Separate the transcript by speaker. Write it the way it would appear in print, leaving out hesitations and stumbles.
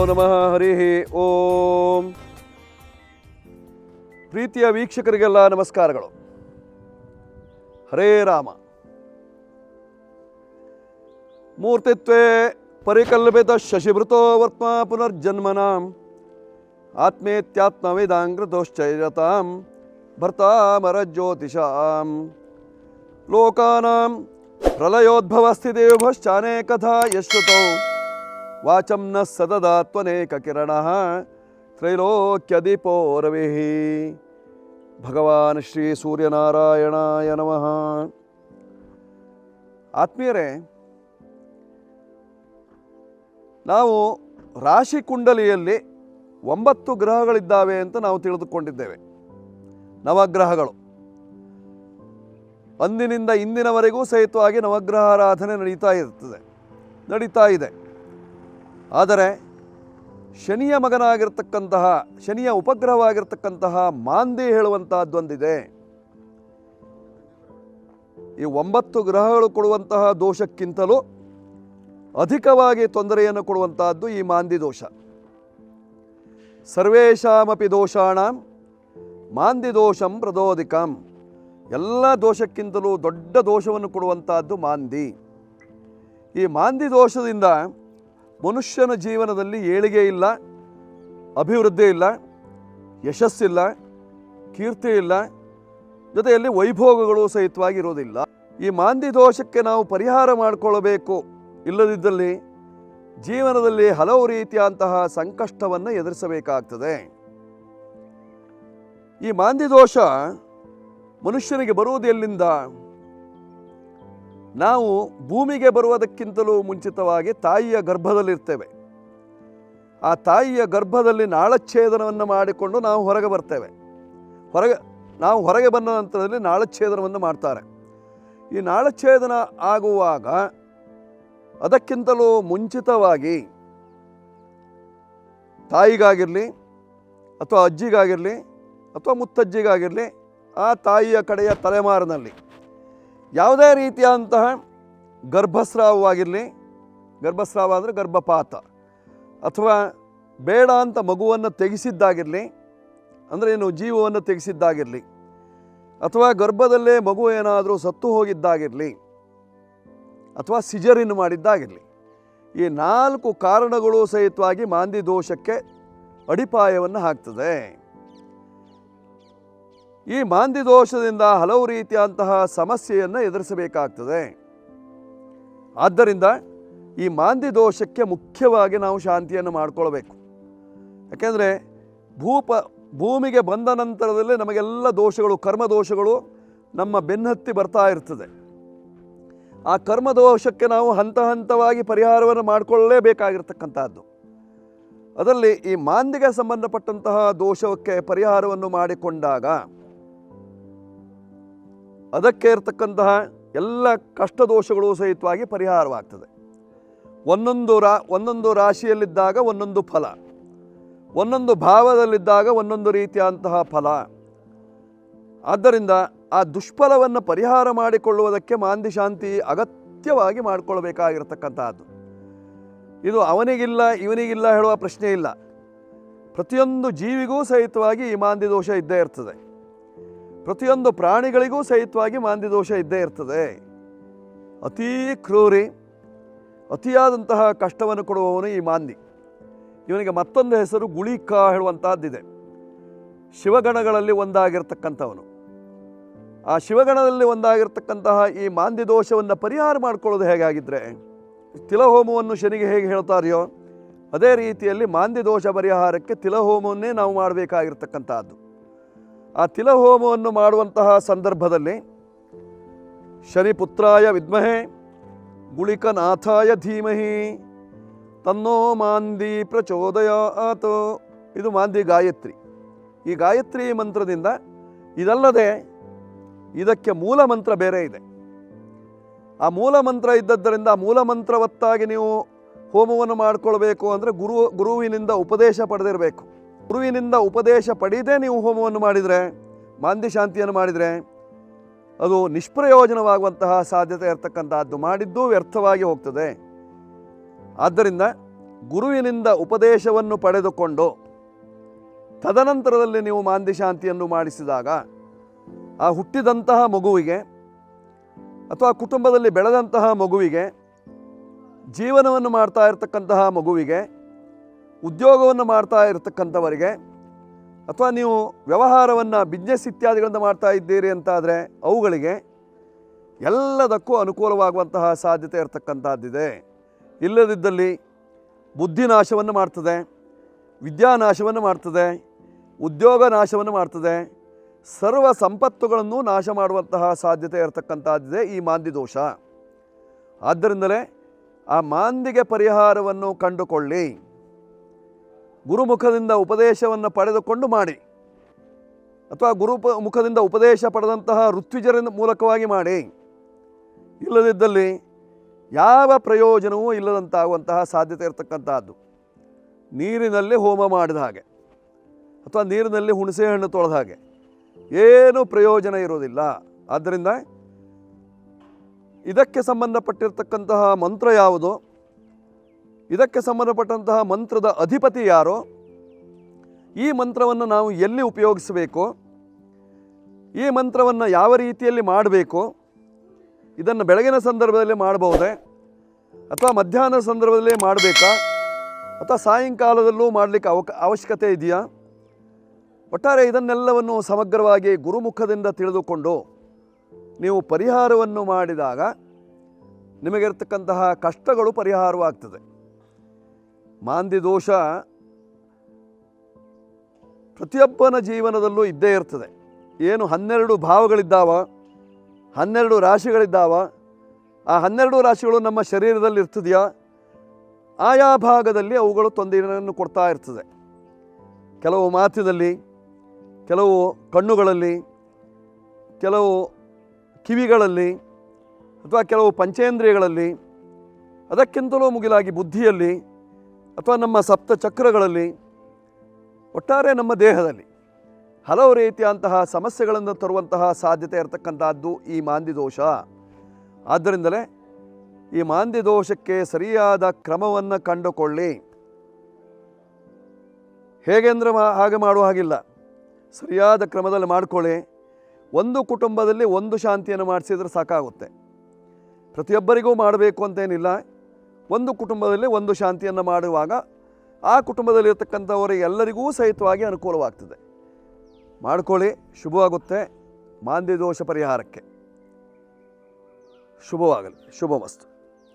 Speaker 1: ನಮಃ. ಹರಿ ಓಂ. ಪ್ರೀತಿಯ ವೀಕ್ಷಕರಿಗೆಲ್ಲ ನಮಸ್ಕಾರಗಳು. ಹರೇ ರಾಮ. ಮೂರ್ತಿತ್ವೇ ಪರಿಕಲ್ಪಿತ ಶಶಿಭೃತೋ ವರ್ತ್ಮ ಪುನರ್ಜನ್ಮನಾಂ ಆತ್ಮೇತ್ಯಾತ್ಮವೇದಾಂಗ್ರತೋಶ್ಚೈರತಾಂ ಭರ್ತಾಮರಜ್ಯೋತಿಷಾಂ ಲೋಕಾನಾಂ ಪ್ರಲಯೋದ್ಭವಸ್ಥಿತಿಭಶ್ಚಾನೇಕಥಾ ಯಶ್ರುತೌ ವಾಚಂ ನ ಸತದಾತ್ವನೇಕ ಕಿರಣಃ ತ್ರೈಲೋಕ್ಯದೀಪೋ ರವಿಃ. ಭಗವಾನ್ ಶ್ರೀ ಸೂರ್ಯನಾರಾಯಣಾಯ ನಮಃ. ಆತ್ಮೀಯರೇ, ನಾವು ರಾಶಿ ಕುಂಡಲಿಯಲ್ಲಿ 9 ಗ್ರಹಗಳಿದ್ದಾವೆ ಅಂತ ನಾವು ತಿಳಿದುಕೊಂಡಿದ್ದೇವೆ. ನವಗ್ರಹಗಳು ಅಂದಿನಿಂದ ಇಂದಿನವರೆಗೂ ಸಹಿತವಾಗಿ ನವಗ್ರಹ ಆರಾಧನೆ ನಡೀತಾ ಇದೆ. ಆದರೆ ಶನಿಯ ಮಗನಾಗಿರ್ತಕ್ಕಂತಹ, ಶನಿಯ ಉಪಗ್ರಹವಾಗಿರ್ತಕ್ಕಂತಹ ಮಾಂದಿ ಹೇಳುವಂತಹದ್ದೊಂದಿದೆ. ಈ 9 ಗ್ರಹಗಳು ಕೊಡುವಂತಹ ದೋಷಕ್ಕಿಂತಲೂ ಅಧಿಕವಾಗಿ ತೊಂದರೆಯನ್ನು ಕೊಡುವಂತಹದ್ದು ಈ ಮಾಂದಿ ದೋಷ. ಸರ್ವೇಷಾಮಪಿ ದೋಷಾಣಂ ಮಾಂದಿ ದೋಷಂ ಪ್ರದೋದಿಕಂ. ಎಲ್ಲ ದೋಷಕ್ಕಿಂತಲೂ ದೊಡ್ಡ ದೋಷವನ್ನು ಕೊಡುವಂತಹದ್ದು ಮಾಂದಿ. ಈ ಮಾಂದಿ ದೋಷದಿಂದ ಮನುಷ್ಯನ ಜೀವನದಲ್ಲಿ ಏಳಿಗೆ ಇಲ್ಲ, ಅಭಿವೃದ್ಧಿ ಇಲ್ಲ, ಯಶಸ್ಸಿಲ್ಲ, ಕೀರ್ತಿ ಇಲ್ಲ, ಜೊತೆಯಲ್ಲಿ ವೈಭೋಗಗಳು ಸಹಿತವಾಗಿ ಇರೋದಿಲ್ಲ. ಈ ಮಾಂದಿ ದೋಷಕ್ಕೆ ನಾವು ಪರಿಹಾರ ಮಾಡಿಕೊಳ್ಳಬೇಕು. ಇಲ್ಲದಿದ್ದಲ್ಲಿ ಜೀವನದಲ್ಲಿ ಹಲವು ರೀತಿಯಂತಹ ಸಂಕಷ್ಟವನ್ನು ಎದುರಿಸಬೇಕಾಗ್ತದೆ. ಈ ಮಾಂದಿ ದೋಷ ಮನುಷ್ಯನಿಗೆ ಬರುವುದು ಎಲ್ಲಿಂದ? ನಾವು ಭೂಮಿಗೆ ಬರುವುದಕ್ಕಿಂತಲೂ ಮುಂಚಿತವಾಗಿ ತಾಯಿಯ ಗರ್ಭದಲ್ಲಿರ್ತೇವೆ. ಆ ತಾಯಿಯ ಗರ್ಭದಲ್ಲಿ ನಾಳಚ್ಛೇದನವನ್ನು ಮಾಡಿಕೊಂಡು ನಾವು ಹೊರಗೆ ಬರ್ತೇವೆ. ಹೊರಗೆ ಬಂದ ನಂತರದಲ್ಲಿ ನಾಳಚ್ಛೇದನವನ್ನು ಮಾಡ್ತಾರೆ. ಈ ನಾಳಚ್ಛೇದನ ಆಗುವಾಗ ಅದಕ್ಕಿಂತಲೂ ಮುಂಚಿತವಾಗಿ ತಾಯಿಗಾಗಿರಲಿ ಅಥವಾ ಅಜ್ಜಿಗಾಗಿರಲಿ ಅಥವಾ ಮುತ್ತಜ್ಜಿಗಾಗಿರಲಿ, ಆ ತಾಯಿಯ ಕಡೆಯ ತಲೆಮಾರಿನಲ್ಲಿ ಯಾವುದೇ ರೀತಿಯಾದಂತಹ ಗರ್ಭಸ್ರಾವವಾಗಿರಲಿ, ಗರ್ಭಸ್ರಾವ ಅಂದರೆ ಗರ್ಭಪಾತ, ಅಥವಾ ಬೇಡ ಅಂತ ಮಗುವನ್ನು ತೆಗೆಸಿದ್ದಾಗಿರಲಿ, ಅಂದರೆ ಏನು ಜೀವವನ್ನು ತೆಗೆಸಿದ್ದಾಗಿರಲಿ, ಅಥವಾ ಗರ್ಭದಲ್ಲೇ ಮಗು ಏನಾದರೂ ಸತ್ತು ಹೋಗಿದ್ದಾಗಿರಲಿ, ಅಥವಾ ಸಿಜರಿನ್ ಮಾಡಿದ್ದಾಗಿರಲಿ, ಈ 4 ಕಾರಣಗಳು ಸಹಿತವಾಗಿ ಮಾಂದಿ ದೋಷಕ್ಕೆ ಅಡಿಪಾಯವನ್ನು ಹಾಕ್ತದೆ. ಈ ಮಾಂದಿ ದೋಷದಿಂದ ಹಲವು ರೀತಿಯಂತಹ ಸಮಸ್ಯೆಯನ್ನು ಎದುರಿಸಬೇಕಾಗ್ತದೆ. ಆದ್ದರಿಂದ ಈ ಮಾಂದಿ ದೋಷಕ್ಕೆ ಮುಖ್ಯವಾಗಿ ನಾವು ಶಾಂತಿಯನ್ನು ಮಾಡಿಕೊಳ್ಬೇಕು. ಯಾಕೆಂದರೆ ಭೂಮಿಗೆ ಬಂದ ನಂತರದಲ್ಲೇ ನಮಗೆಲ್ಲ ದೋಷಗಳು, ಕರ್ಮದೋಷಗಳು ನಮ್ಮ ಬೆನ್ನತ್ತಿ ಬರ್ತಾ ಇರ್ತದೆ. ಆ ಕರ್ಮದೋಷಕ್ಕೆ ನಾವು ಹಂತ ಹಂತವಾಗಿ ಪರಿಹಾರವನ್ನು ಮಾಡಿಕೊಳ್ಳಲೇಬೇಕಾಗಿರ್ತಕ್ಕಂಥದ್ದು. ಅದರಲ್ಲಿ ಈ ಮಾಂದಿಗೆ ಸಂಬಂಧಪಟ್ಟಂತಹ ದೋಷಕ್ಕೆ ಪರಿಹಾರವನ್ನು ಮಾಡಿಕೊಂಡಾಗ ಅದಕ್ಕೆ ಇರತಕ್ಕಂತಹ ಎಲ್ಲ ಕಷ್ಟ ದೋಷಗಳು ಸಹಿತವಾಗಿ ಪರಿಹಾರವಾಗ್ತದೆ. ಒಂದೊಂದು ರಾಶಿಯಲ್ಲಿದ್ದಾಗ ಒಂದೊಂದು ಫಲ, ಒಂದೊಂದು ಭಾವದಲ್ಲಿದ್ದಾಗ ಒಂದೊಂದು ರೀತಿಯಂತಹ ಫಲ. ಆದ್ದರಿಂದ ಆ ದುಷ್ಫಲವನ್ನು ಪರಿಹಾರ ಮಾಡಿಕೊಳ್ಳುವುದಕ್ಕೆ ಮಾಂದಿ ಶಾಂತಿ ಅಗತ್ಯವಾಗಿ ಮಾಡಿಕೊಳ್ಬೇಕಾಗಿರ್ತಕ್ಕಂಥದ್ದು. ಇದು ಅವನಿಗಿಲ್ಲ ಇವನಿಗಿಲ್ಲ ಹೇಳುವ ಪ್ರಶ್ನೆ ಇಲ್ಲ. ಪ್ರತಿಯೊಂದು ಜೀವಿಗೂ ಸಹಿತವಾಗಿ ಈ ಮಾಂದಿ ದೋಷ ಇದ್ದೇ ಇರ್ತದೆ. ಪ್ರತಿಯೊಂದು ಪ್ರಾಣಿಗಳಿಗೂ ಸಹಿತವಾಗಿ ಮಾಂದಿ ದೋಷ ಇದ್ದೇ ಇರ್ತದೆ. ಅತೀ ಕ್ರೂರಿ, ಅತಿಯಾದಂತಹ ಕಷ್ಟವನ್ನು ಕೊಡುವವನು ಈ ಮಾಂದಿ. ಇವನಿಗೆ ಮತ್ತೊಂದು ಹೆಸರು ಗುಳಿಕ ಹೇಳುವಂತಹದ್ದಿದೆ. ಶಿವಗಣಗಳಲ್ಲಿ ಒಂದಾಗಿರ್ತಕ್ಕಂಥವನು. ಆ ಶಿವಗಣದಲ್ಲಿ ಒಂದಾಗಿರ್ತಕ್ಕಂತಹ ಈ ಮಾಂದಿ ದೋಷವನ್ನು ಪರಿಹಾರ ಮಾಡಿಕೊಳ್ಳೋದು ಹೇಗಾಗಿದ್ದರೆ, ತಿಲಹೋಮವನ್ನು ಶನಿಗೆ ಹೇಗೆ ಹೇಳ್ತಾರೆಯೋ ಅದೇ ರೀತಿಯಲ್ಲಿ ಮಾಂದಿ ದೋಷ ಪರಿಹಾರಕ್ಕೆ ತಿಲಹೋಮವನ್ನೇ ನಾವು ಮಾಡಬೇಕಾಗಿರ್ತಕ್ಕಂಥದ್ದು. ಆ ತಿಲಹೋಮವನ್ನು ಮಾಡುವಂತಹ ಸಂದರ್ಭದಲ್ಲಿ ಶನಿಪುತ್ರಾಯ ವಿದ್ಮಹೇ ಗುಳಿಕನಾಥಾಯ ಧೀಮಹಿ ತನ್ನೋ ಮಾಂದಿ ಪ್ರಚೋದಯಾತ್. ಇದು ಮಾಂದಿ ಗಾಯತ್ರಿ. ಈ ಗಾಯತ್ರಿ ಮಂತ್ರದಿಂದ, ಇದಲ್ಲದೆ ಇದಕ್ಕೆ ಮೂಲ ಮಂತ್ರ ಬೇರೆ ಇದೆ. ಆ ಮೂಲ ಮಂತ್ರ ಇದ್ದದ್ದರಿಂದ ಮೂಲ ಮಂತ್ರವತ್ತಾಗಿ ನೀವು ಹೋಮವನ್ನು ಮಾಡಿಕೊಳ್ಬೇಕು ಅಂದರೆ ಗುರುವಿನಿಂದ ಉಪದೇಶ ಪಡೆದಿರಬೇಕು. ಗುರುವಿನಿಂದ ಉಪದೇಶ ಪಡೆಯದೇ ನೀವು ಹೋಮವನ್ನು ಮಾಡಿದರೆ, ಮಾಂದಿ ಶಾಂತಿಯನ್ನು ಮಾಡಿದರೆ ಅದು ನಿಷ್ಪ್ರಯೋಜನವಾಗುವಂತಹ ಸಾಧ್ಯತೆ ಇರತಕ್ಕಂಥದ್ದು. ಮಾಡಿದ್ದು ವ್ಯರ್ಥವಾಗಿ ಹೋಗ್ತದೆ. ಆದ್ದರಿಂದ ಗುರುವಿನಿಂದ ಉಪದೇಶವನ್ನು ಪಡೆದುಕೊಂಡು ತದನಂತರದಲ್ಲಿ ನೀವು ಮಾಂದಿ ಶಾಂತಿಯನ್ನು ಮಾಡಿಸಿದಾಗ ಆ ಹುಟ್ಟಿದಂತಹ ಮಗುವಿಗೆ ಅಥವಾ ಕುಟುಂಬದಲ್ಲಿ ಬೆಳೆದಂತಹ ಮಗುವಿಗೆ, ಜೀವನವನ್ನು ಮಾಡ್ತಾ ಇರತಕ್ಕಂತಹ ಮಗುವಿಗೆ, ಉದ್ಯೋಗವನ್ನು ಮಾಡ್ತಾ ಇರತಕ್ಕಂಥವರಿಗೆ, ಅಥವಾ ನೀವು ವ್ಯವಹಾರವನ್ನು ಬಿಸ್ನೆಸ್ ಇತ್ಯಾದಿಗಳನ್ನು ಮಾಡ್ತಾ ಇದ್ದೀರಿ ಅಂತಾದರೆ ಅವುಗಳಿಗೆ ಎಲ್ಲದಕ್ಕೂ ಅನುಕೂಲವಾಗುವಂತಹ ಸಾಧ್ಯತೆ ಇರತಕ್ಕಂಥದ್ದಿದೆ. ಇಲ್ಲದಿದ್ದಲ್ಲಿ ಬುದ್ಧಿ ನಾಶವನ್ನು ಮಾಡ್ತದೆ, ವಿದ್ಯಾನಾಶವನ್ನು ಮಾಡ್ತದೆ, ಉದ್ಯೋಗ ನಾಶವನ್ನು ಮಾಡ್ತದೆ, ಸರ್ವ ಸಂಪತ್ತುಗಳನ್ನು ನಾಶ ಮಾಡುವಂತಹ ಸಾಧ್ಯತೆ ಇರತಕ್ಕಂಥದ್ದಿದೆ ಈ ಮಾಂದಿ ದೋಷ. ಆದ್ದರಿಂದಲೇ ಆ ಮಾಂದಿಗೆ ಪರಿಹಾರವನ್ನು ಕಂಡುಕೊಳ್ಳಿ, ಗುರುಮುಖದಿಂದ ಉಪದೇಶವನ್ನು ಪಡೆದುಕೊಂಡು ಮಾಡಿ, ಅಥವಾ ಮುಖದಿಂದ ಉಪದೇಶ ಪಡೆದಂತಹ ಋತ್ವಿಜರ ಮೂಲಕವಾಗಿ ಮಾಡಿ. ಇಲ್ಲದಿದ್ದಲ್ಲಿ ಯಾವ ಪ್ರಯೋಜನವೂ ಇಲ್ಲದಂತಾಗುವಂತಹ ಸಾಧ್ಯತೆ ಇರತಕ್ಕಂಥದ್ದು. ನೀರಿನಲ್ಲಿ ಹೋಮ ಮಾಡಿದ ಹಾಗೆ ಅಥವಾ ನೀರಿನಲ್ಲಿ ಹುಣಸೆ ಹಣ್ಣು ತೊಳೆದ ಹಾಗೆ ಏನೂ ಪ್ರಯೋಜನ ಇರೋದಿಲ್ಲ. ಆದ್ದರಿಂದ ಇದಕ್ಕೆ ಸಂಬಂಧಪಟ್ಟಿರ್ತಕ್ಕಂತಹ ಮಂತ್ರ ಯಾವುದು, ಇದಕ್ಕೆ ಸಂಬಂಧಪಟ್ಟಂತಹ ಮಂತ್ರದ ಅಧಿಪತಿ ಯಾರು, ಈ ಮಂತ್ರವನ್ನು ನಾವು ಎಲ್ಲಿ ಉಪಯೋಗಿಸಬೇಕು, ಈ ಮಂತ್ರವನ್ನು ಯಾವ ರೀತಿಯಲ್ಲಿ ಮಾಡಬೇಕು, ಇದನ್ನು ಬೆಳಗಿನ ಸಂದರ್ಭದಲ್ಲಿ ಮಾಡಬಹುದೇ ಅಥವಾ ಮಧ್ಯಾಹ್ನದ ಸಂದರ್ಭದಲ್ಲಿ ಮಾಡಬೇಕಾ ಅಥವಾ ಸಾಯಂಕಾಲದಲ್ಲೂ ಮಾಡಲಿಕ್ಕೆ ಅವಶ್ಯಕತೆ ಇದೆಯಾ, ಒಟ್ಟಾರೆ ಇದನ್ನೆಲ್ಲವನ್ನು ಸಮಗ್ರವಾಗಿ ಗುರುಮುಖದಿಂದ ತಿಳಿದುಕೊಂಡು ನೀವು ಪರಿಹಾರವನ್ನು ಮಾಡಿದಾಗ ನಿಮಗಿರ್ತಕ್ಕಂತಹ ಕಷ್ಟಗಳು ಪರಿಹಾರವಾಗ್ತದೆ. ಮಾಂದಿ ದೋಷ ಪ್ರತಿಯೊಬ್ಬನ ಜೀವನದಲ್ಲೂ ಇದ್ದೇ ಇರ್ತದೆ. ಏನು 12 ಭಾವಗಳಿದ್ದಾವ, 12 ರಾಶಿಗಳಿದ್ದಾವ, ಆ 12 ರಾಶಿಗಳು ನಮ್ಮ ಶರೀರದಲ್ಲಿ ಇರ್ತದೆಯಾ, ಆಯಾ ಭಾಗದಲ್ಲಿ ಅವುಗಳು ತೊಂದರೆಯನ್ನು ಕೊಡ್ತಾ ಇರ್ತದೆ. ಕೆಲವು ಮಾತಿನಲ್ಲಿ, ಕೆಲವು ಕಣ್ಣುಗಳಲ್ಲಿ, ಕೆಲವು ಕಿವಿಗಳಲ್ಲಿ, ಅಥವಾ ಕೆಲವು ಪಂಚೇಂದ್ರಿಯಗಳಲ್ಲಿ, ಅದಕ್ಕಿಂತಲೂ ಮುಗಿಲಾಗಿ ಬುದ್ಧಿಯಲ್ಲಿ ಅಥವಾ ನಮ್ಮ ಸಪ್ತ ಚಕ್ರಗಳಲ್ಲಿ, ಒಟ್ಟಾರೆ ನಮ್ಮ ದೇಹದಲ್ಲಿ ಹಲವು ರೀತಿಯಂತಹ ಸಮಸ್ಯೆಗಳನ್ನು ತರುವಂತಹ ಸಾಧ್ಯತೆ ಇರತಕ್ಕಂಥದ್ದು ಈ ಮಾಂದಿ ದೋಷ. ಆದ್ದರಿಂದಲೇ ಈ ಮಾಂದಿ ದೋಷಕ್ಕೆ ಸರಿಯಾದ ಕ್ರಮವನ್ನು ಕಂಡುಕೊಳ್ಳಿ. ಹೇಗೆ ಅಂದರೆ ಹಾಗೆ ಮಾಡುವ ಹಾಗಿಲ್ಲ, ಸರಿಯಾದ ಕ್ರಮದಲ್ಲಿ ಮಾಡಿಕೊಳ್ಳಿ. ಒಂದು ಕುಟುಂಬದಲ್ಲಿ ಒಂದು ಶಾಂತಿಯನ್ನು ಮಾಡಿಸಿದ್ರೆ ಸಾಕಾಗುತ್ತೆ. ಪ್ರತಿಯೊಬ್ಬರಿಗೂ ಮಾಡಬೇಕು ಅಂತೇನಿಲ್ಲ. ಒಂದು ಕುಟುಂಬದಲ್ಲಿ ಒಂದು ಶಾಂತಿಯನ್ನು ಮಾಡುವಾಗ ಆ ಕುಟುಂಬದಲ್ಲಿರ್ತಕ್ಕಂಥವರಿಗೆ ಎಲ್ಲರಿಗೂ ಸಹಿತವಾಗಿ ಅನುಕೂಲವಾಗ್ತದೆ. ಮಾಡ್ಕೊಳ್ಳಿ, ಶುಭವಾಗುತ್ತೆ. ಮಾಂದಿ ದೋಷ ಪರಿಹಾರಕ್ಕೆ ಶುಭವಾಗಲಿ. ಶುಭಮಸ್ತು.